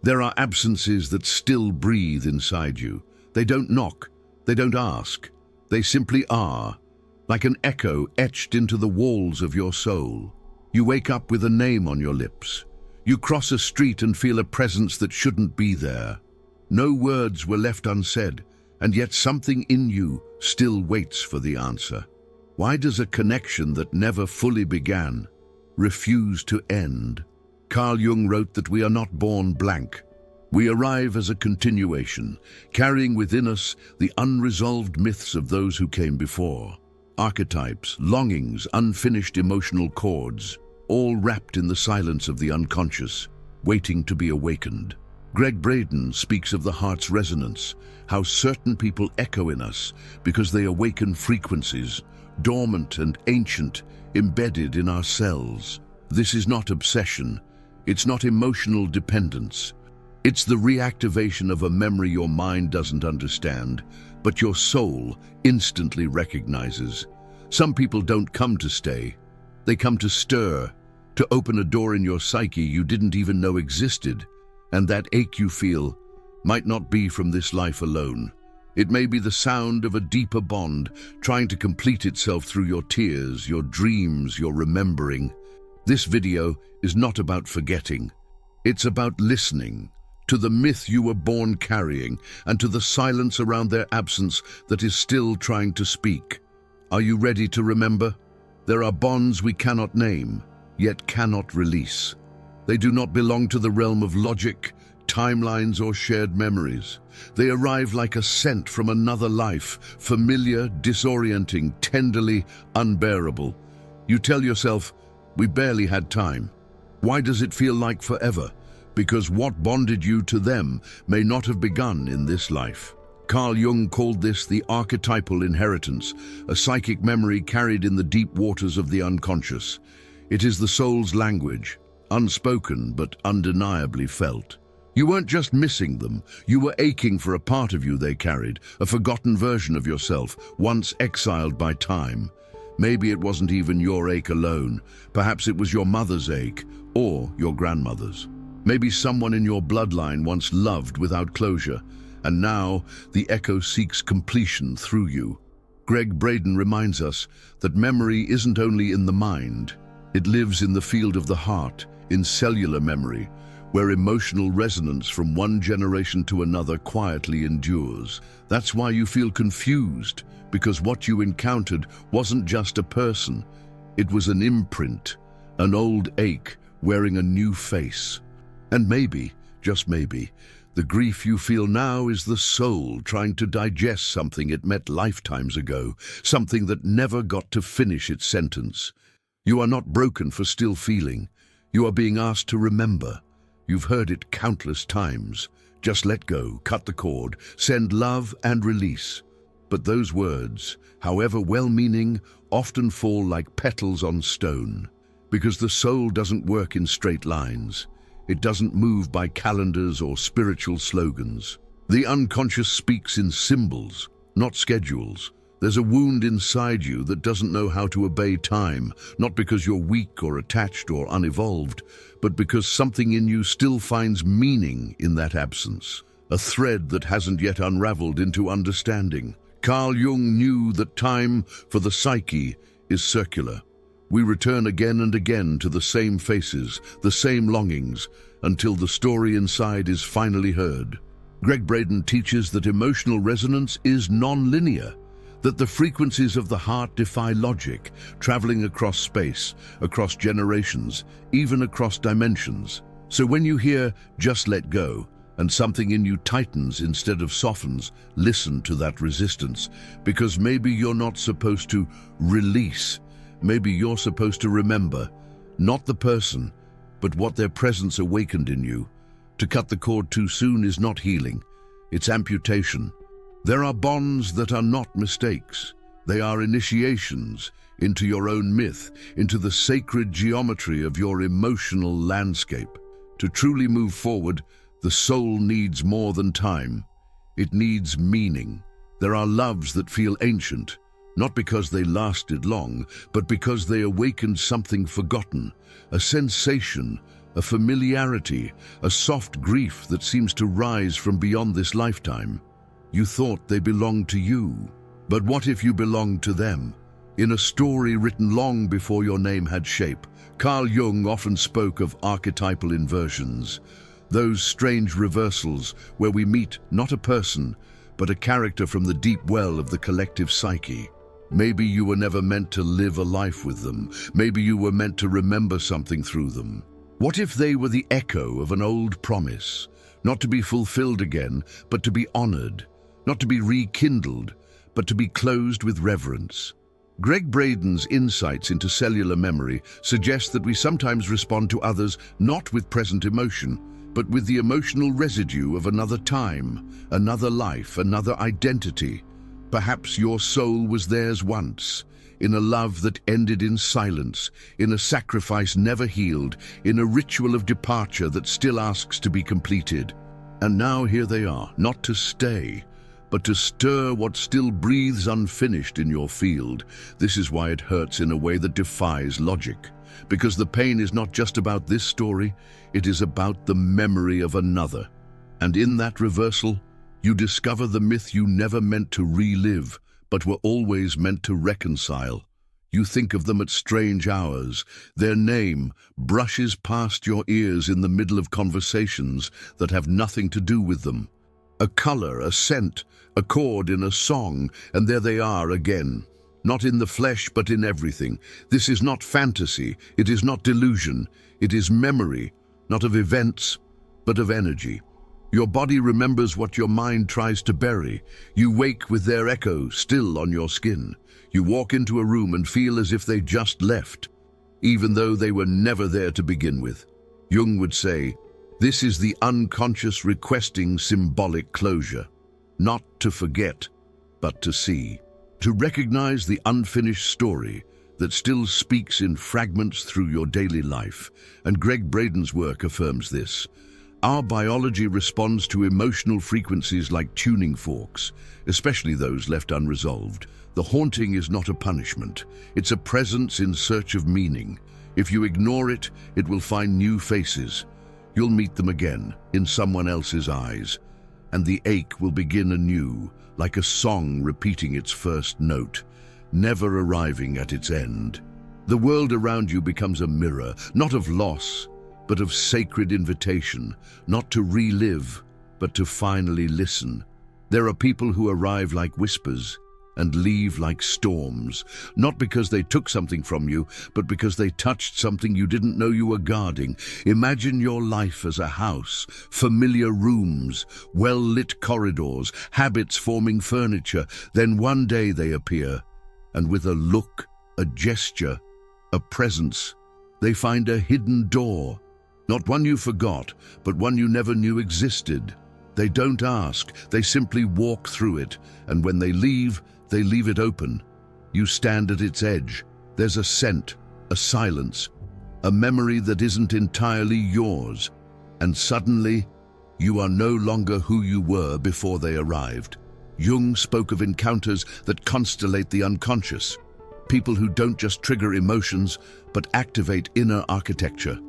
There are absences that still breathe inside you. They don't knock, they don't ask, they simply are, like an echo etched into the walls of your soul. You wake up with a name on your lips. You cross a street and feel a presence that shouldn't be there. No words were left unsaid, and yet something in you still waits for the answer. Why does a connection that never fully began refuse to end? Carl Jung wrote that we are not born blank. We arrive as a continuation, carrying within us the unresolved myths of those who came before. Archetypes, longings, unfinished emotional chords, all wrapped in the silence of the unconscious, waiting to be awakened. Greg Braden speaks of the heart's resonance, how certain people echo in us because they awaken frequencies, dormant and ancient, embedded in our cells. This is not obsession. It's not emotional dependence. It's the reactivation of a memory your mind doesn't understand, but your soul instantly recognizes. Some people don't come to stay. They come to stir, to open a door in your psyche you didn't even know existed. And that ache you feel might not be from this life alone. It may be the sound of a deeper bond trying to complete itself through your tears, your dreams, your remembering. This video is not about forgetting. It's about listening to the myth you were born carrying and to the silence around their absence that is still trying to speak. Are you ready to remember? There are bonds we cannot name, yet cannot release. They do not belong to the realm of logic, timelines, or shared memories. They arrive like a scent from another life, familiar, disorienting, tenderly unbearable. You tell yourself, we barely had time. Why does it feel like forever? Because what bonded you to them may not have begun in this life. Carl Jung called this the archetypal inheritance, a psychic memory carried in the deep waters of the unconscious. It is the soul's language, unspoken but undeniably felt. You weren't just missing them, you were aching for a part of you they carried, a forgotten version of yourself, once exiled by time. Maybe it wasn't even your ache alone. Perhaps it was your mother's ache, or your grandmother's. Maybe someone in your bloodline once loved without closure, and now the echo seeks completion through you. Greg Braden reminds us that memory isn't only in the mind, it lives in the field of the heart, in cellular memory, where emotional resonance from one generation to another quietly endures. That's why you feel confused, because what you encountered wasn't just a person. It was an imprint, an old ache wearing a new face. And maybe, just maybe, the grief you feel now is the soul trying to digest something it met lifetimes ago, something that never got to finish its sentence. You are not broken for still feeling. You are being asked to remember. You've heard it countless times. Just let go, cut the cord, send love and release. But those words, however well-meaning, often fall like petals on stone, because the soul doesn't work in straight lines. It doesn't move by calendars or spiritual slogans. The unconscious speaks in symbols, not schedules. There's a wound inside you that doesn't know how to obey time, not because you're weak or attached or unevolved, but because something in you still finds meaning in that absence, a thread that hasn't yet unraveled into understanding. Carl Jung knew that time for the psyche is circular. We return again and again to the same faces, the same longings, until the story inside is finally heard. Greg Braden teaches that emotional resonance is non-linear, that the frequencies of the heart defy logic, traveling across space, across generations, even across dimensions. So when you hear, "just let go," and something in you tightens instead of softens, listen to that resistance, because maybe you're not supposed to release. Maybe you're supposed to remember, not the person, but what their presence awakened in you. To cut the cord too soon is not healing, it's amputation. There are bonds that are not mistakes. They are initiations into your own myth, into the sacred geometry of your emotional landscape. To truly move forward, the soul needs more than time. It needs meaning. There are loves that feel ancient, not because they lasted long, but because they awakened something forgotten, a sensation, a familiarity, a soft grief that seems to rise from beyond this lifetime. You thought they belonged to you, but what if you belonged to them? In a story written long before your name had shape, Carl Jung often spoke of archetypal inversions, those strange reversals where we meet not a person, but a character from the deep well of the collective psyche. Maybe you were never meant to live a life with them. Maybe you were meant to remember something through them. What if they were the echo of an old promise, not to be fulfilled again, but to be honored, not to be rekindled, but to be closed with reverence? Greg Braden's insights into cellular memory suggest that we sometimes respond to others not with present emotion, but with the emotional residue of another time, another life, another identity. Perhaps your soul was theirs once, in a love that ended in silence, in a sacrifice never healed, in a ritual of departure that still asks to be completed. And now here they are, not to stay, but to stir what still breathes unfinished in your field. This is why it hurts in a way that defies logic. Because the pain is not just about this story, it is about the memory of another. And in that reversal, you discover the myth you never meant to relive, but were always meant to reconcile. You think of them at strange hours. Their name brushes past your ears in the middle of conversations that have nothing to do with them. A color, a scent, a chord in a song, and there they are again. Not in the flesh, but in everything. This is not fantasy, it is not delusion, it is memory, not of events, but of energy. Your body remembers what your mind tries to bury. You wake with their echo still on your skin. You walk into a room and feel as if they just left, even though they were never there to begin with. Jung would say, this is the unconscious requesting symbolic closure. Not to forget, but to see. To recognize the unfinished story that still speaks in fragments through your daily life. And Greg Braden's work affirms this. Our biology responds to emotional frequencies like tuning forks, especially those left unresolved. The haunting is not a punishment. It's a presence in search of meaning. If you ignore it, it will find new faces. You'll meet them again, in someone else's eyes, and the ache will begin anew, like a song repeating its first note, never arriving at its end. The world around you becomes a mirror, not of loss, but of sacred invitation, not to relive, but to finally listen. There are people who arrive like whispers and leave like storms, not because they took something from you, but because they touched something you didn't know you were guarding. Imagine your life as a house, familiar rooms, well-lit corridors, habits forming furniture. Then one day they appear, and with a look, a gesture, a presence, they find a hidden door. Not one you forgot, but one you never knew existed. They don't ask, they simply walk through it, and when they leave it open. You stand at its edge. There's a scent, a silence, a memory that isn't entirely yours, and suddenly, you are no longer who you were before they arrived. Jung spoke of encounters that constellate the unconscious, people who don't just trigger emotions, but activate inner architecture.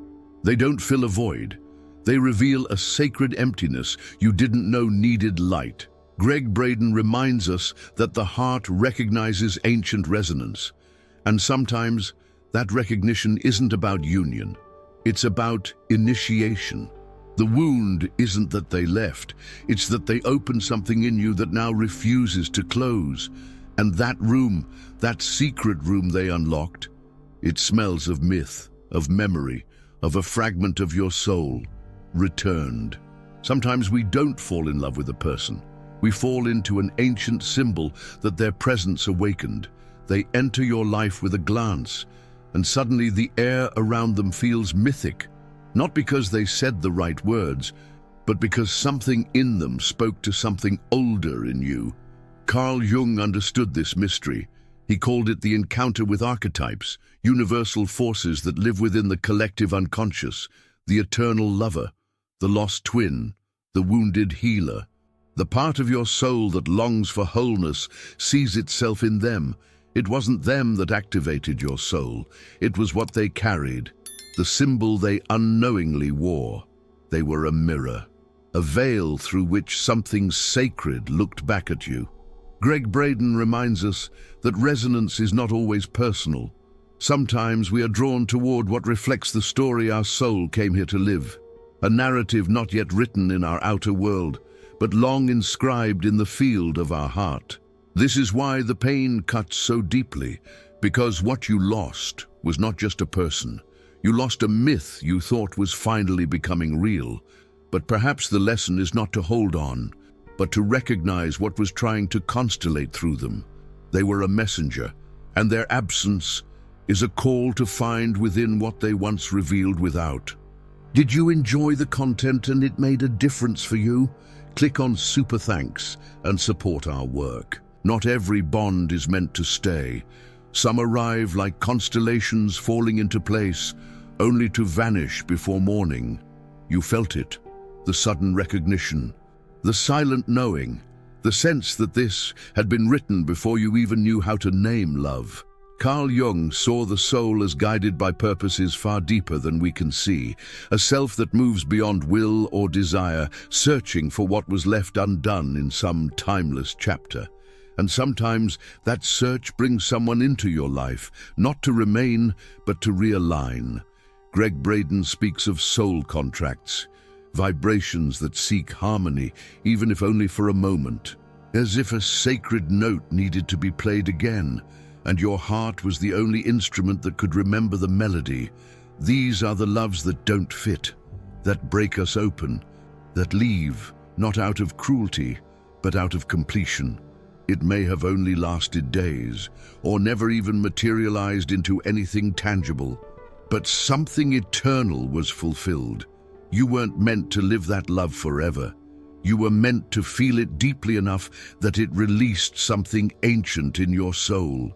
They don't fill a void. They reveal a sacred emptiness you didn't know needed light. Greg Braden reminds us that the heart recognizes ancient resonance, and sometimes that recognition isn't about union. It's about initiation. The wound isn't that they left, it's that they opened something in you that now refuses to close. And that room, that secret room they unlocked, it smells of myth, of memory, of a fragment of your soul, returned. Sometimes we don't fall in love with a person. We fall into an ancient symbol that their presence awakened. They enter your life with a glance, and suddenly the air around them feels mythic, not because they said the right words, but because something in them spoke to something older in you. Carl Jung understood this mystery. He called it the encounter with archetypes, universal forces that live within the collective unconscious, the eternal lover, the lost twin, the wounded healer. The part of your soul that longs for wholeness sees itself in them. It wasn't them that activated your soul. It was what they carried. the symbol they unknowingly wore. They were a mirror, a veil through which something sacred looked back at you. Greg Braden reminds us that resonance is not always personal. Sometimes we are drawn toward what reflects the story our soul came here to live, a narrative not yet written in our outer world, but long inscribed in the field of our heart. This is why the pain cuts so deeply, because what you lost was not just a person. You lost a myth you thought was finally becoming real. But perhaps the lesson is not to hold on, but to recognize what was trying to constellate through them. They were a messenger, and their absence is a call to find within what they once revealed without. Did you enjoy the content and it made a difference for you? Click on Super Thanks and support our work. Not every bond is meant to stay. Some arrive like constellations falling into place, only to vanish before morning. You felt it, the sudden recognition, the silent knowing, the sense that this had been written before you even knew how to name love. Carl Jung saw the soul as guided by purposes far deeper than we can see, a self that moves beyond will or desire, searching for what was left undone in some timeless chapter. And sometimes that search brings someone into your life, not to remain, but to realign. Greg Braden speaks of soul contracts, vibrations that seek harmony, even if only for a moment, as if a sacred note needed to be played again, and your heart was the only instrument that could remember the melody. These are the loves that don't fit, that break us open, that leave, not out of cruelty, but out of completion. It may have only lasted days, or never even materialized into anything tangible, but something eternal was fulfilled. You weren't meant to live that love forever. You were meant to feel it deeply enough that it released something ancient in your soul.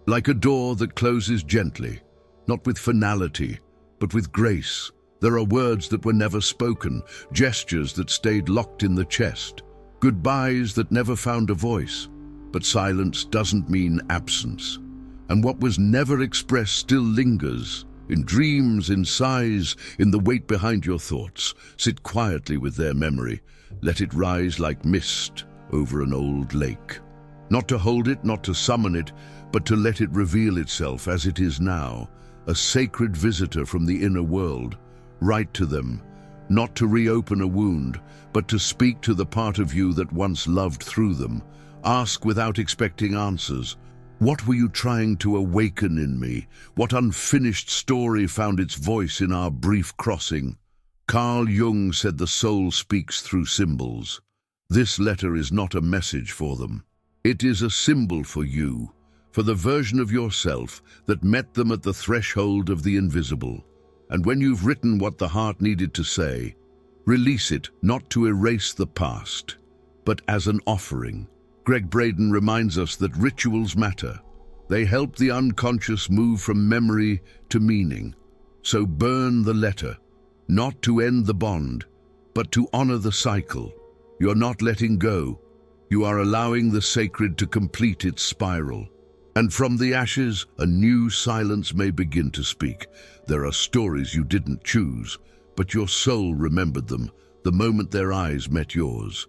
Like a door that closes gently, not with finality, but with grace. There are words that were never spoken, gestures that stayed locked in the chest, goodbyes that never found a voice. But silence doesn't mean absence. And what was never expressed still lingers. In dreams, in sighs, in the weight behind your thoughts. Sit quietly with their memory. Let it rise like mist over an old lake. Not to hold it, not to summon it, but to let it reveal itself as it is now, a sacred visitor from the inner world. Write to them, not to reopen a wound, but to speak to the part of you that once loved through them. Ask without expecting answers. What were you trying to awaken in me? What unfinished story found its voice in our brief crossing? Carl Jung said the soul speaks through symbols. This letter is not a message for them. It is a symbol for you, for the version of yourself that met them at the threshold of the invisible. And when you've written what the heart needed to say, release it not to erase the past, but as an offering. Greg Braden reminds us that rituals matter. They help the unconscious move from memory to meaning. So burn the letter, not to end the bond, but to honor the cycle. You're not letting go. You are allowing the sacred to complete its spiral. And from the ashes, a new silence may begin to speak. There are stories you didn't choose, but your soul remembered them the moment their eyes met yours.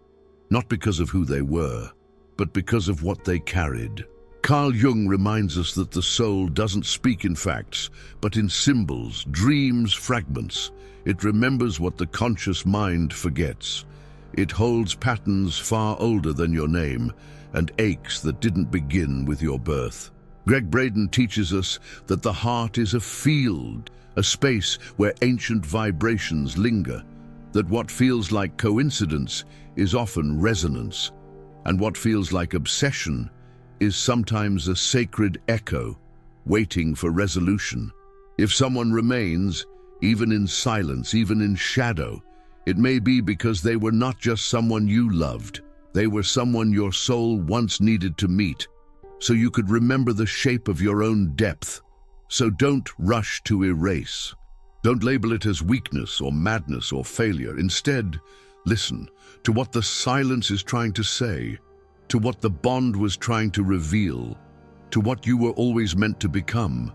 Not because of who they were, but because of what they carried. Carl Jung reminds us that the soul doesn't speak in facts, but in symbols, dreams, fragments. It remembers what the conscious mind forgets. It holds patterns far older than your name, and aches that didn't begin with your birth. Greg Braden teaches us that the heart is a field, a space where ancient vibrations linger, that what feels like coincidence is often resonance, and what feels like obsession is sometimes a sacred echo, waiting for resolution. If someone remains, even in silence, even in shadow, it may be because they were not just someone you loved. They were someone your soul once needed to meet, so you could remember the shape of your own depth. So don't rush to erase. Don't label it as weakness or madness or failure. Instead, listen to what the silence is trying to say, to what the bond was trying to reveal, to what you were always meant to become.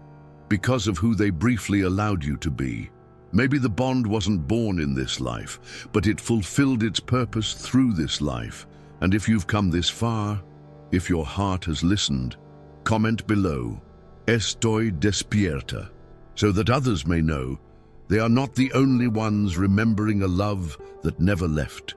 because of who they briefly allowed you to be. Maybe the bond wasn't born in this life, but it fulfilled its purpose through this life. And if you've come this far, if your heart has listened, comment below, "Estoy despierta," so that others may know they are not the only ones remembering a love that never left.